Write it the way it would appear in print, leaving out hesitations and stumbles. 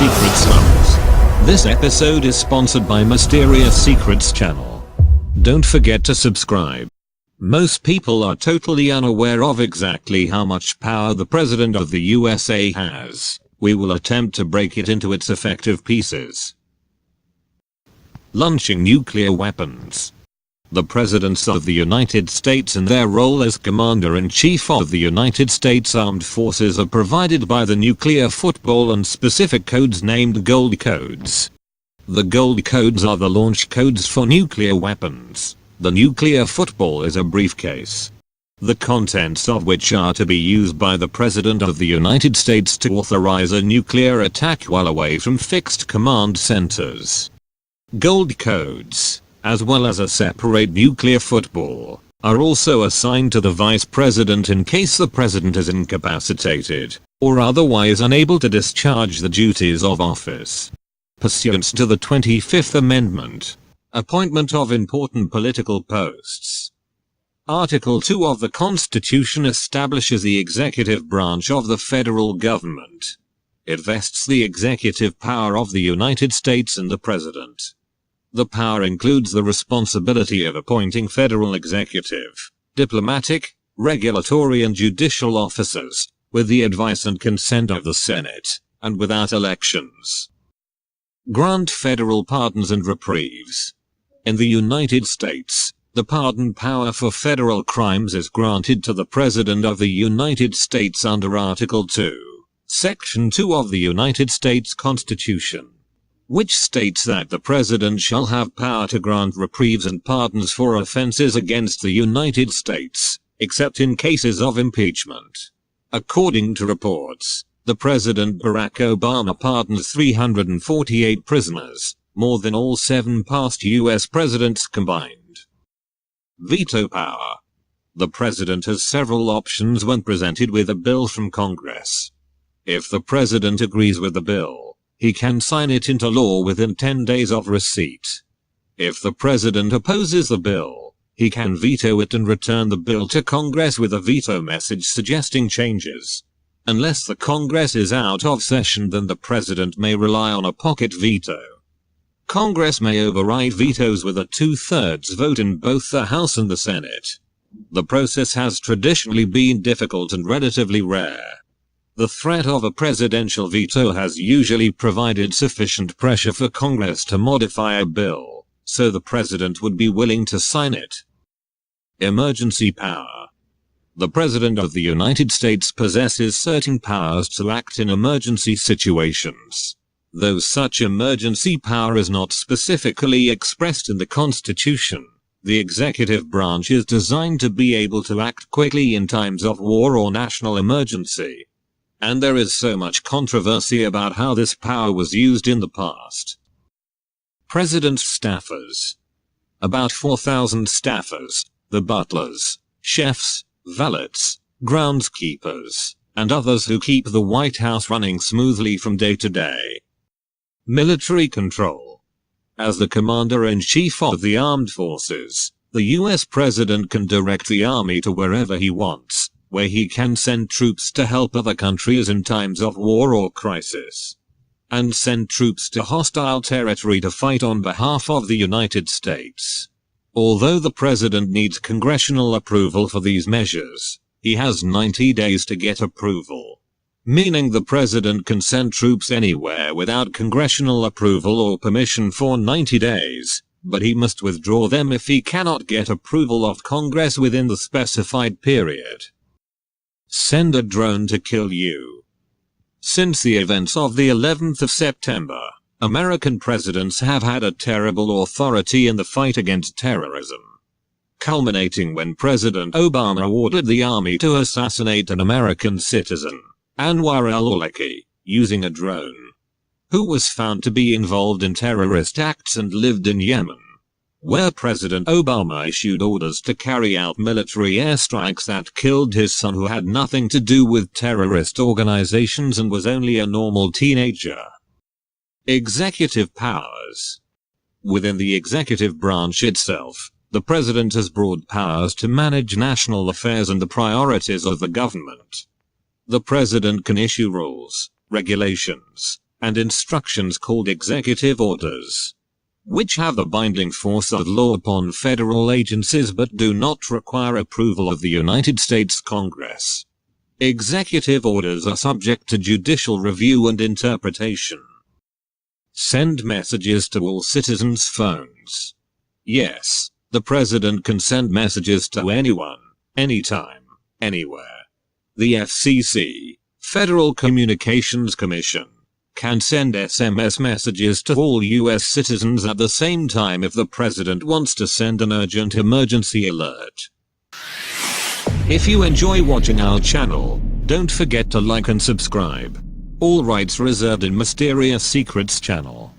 Secret Slums. This episode is sponsored by Mysterious Secrets channel. Don't forget to subscribe. Most people are totally unaware of exactly how much power the President of the USA has. We will attempt to break it into its effective pieces. Launching nuclear weapons. The Presidents of the United States in their role as Commander-in-Chief of the United States Armed Forces are provided by the nuclear football and specific codes named Gold Codes. The Gold Codes are the launch codes for nuclear weapons. The nuclear football is a briefcase, the contents of which are to be used by the President of the United States to authorize a nuclear attack while away from fixed command centers. Gold Codes, as well as a separate nuclear football, are also assigned to the Vice President in case the President is incapacitated or otherwise unable to discharge the duties of office. Pursuant to the 25th Amendment, appointment of important political posts. Article 2 of the Constitution establishes the executive branch of the federal government. It vests the executive power of the United States in the President. The power includes the responsibility of appointing federal executive, diplomatic, regulatory and judicial officers, with the advice and consent of the Senate, and without elections. Grant federal pardons and reprieves. In the United States, the pardon power for federal crimes is granted to the President of the United States under Article 2, Section 2 of the United States Constitution, which states that the President shall have power to grant reprieves and pardons for offenses against the United States, except in cases of impeachment. According to reports, the President Barack Obama pardoned 348 prisoners, more than all 7 past U.S. presidents combined. Veto power. The President has several options when presented with a bill from Congress. If the President agrees with the bill, he can sign it into law within 10 days of receipt. If the President opposes the bill, he can veto it and return the bill to Congress with a veto message suggesting changes. Unless the Congress is out of session, then the President may rely on a pocket veto. Congress may override vetoes with a 2/3 vote in both the House and the Senate. The process has traditionally been difficult and relatively rare. The threat of a presidential veto has usually provided sufficient pressure for Congress to modify a bill, so the President would be willing to sign it. Emergency power. The President of the United States possesses certain powers to act in emergency situations. Though such emergency power is not specifically expressed in the Constitution, the executive branch is designed to be able to act quickly in times of war or national emergency. And there is so much controversy about how this power was used in the past. President's staffers. About 4,000 staffers, the butlers, chefs, valets, groundskeepers, and others who keep the White House running smoothly from day to day. Military control. As the Commander-in-Chief of the Armed Forces, the U.S. President can direct the Army to wherever he wants, where he can send troops to help other countries in times of war or crisis, and send troops to hostile territory to fight on behalf of the United States. Although the President needs congressional approval for these measures, he has 90 days to get approval, meaning the President can send troops anywhere without congressional approval or permission for 90 days, but he must withdraw them if he cannot get approval of Congress within the specified period. Send a drone to kill you. Since the events of the 11th of September, American presidents have had a terrible authority in the fight against terrorism, culminating when President Obama ordered the army to assassinate an American citizen, al-Awlaqi, using a drone, who was found to be involved in terrorist acts and lived in Yemen, where President Obama issued orders to carry out military airstrikes that killed his son, who had nothing to do with terrorist organizations and was only a normal teenager. Executive powers. Within the executive branch itself, the President has broad powers to manage national affairs and the priorities of the government. The President can issue rules, regulations, and instructions called executive orders, which have the binding force of law upon federal agencies but do not require approval of the United States Congress. Executive orders are subject to judicial review and interpretation. Send messages to all citizens' phones. Yes, the president can send messages to anyone, anytime, anywhere. The FCC, Federal Communications Commission, can send SMS messages to all US citizens at the same time if the president wants to send an urgent emergency alert. If you enjoy watching our channel, don't forget to like and subscribe. All rights reserved in Mysterious Secrets channel.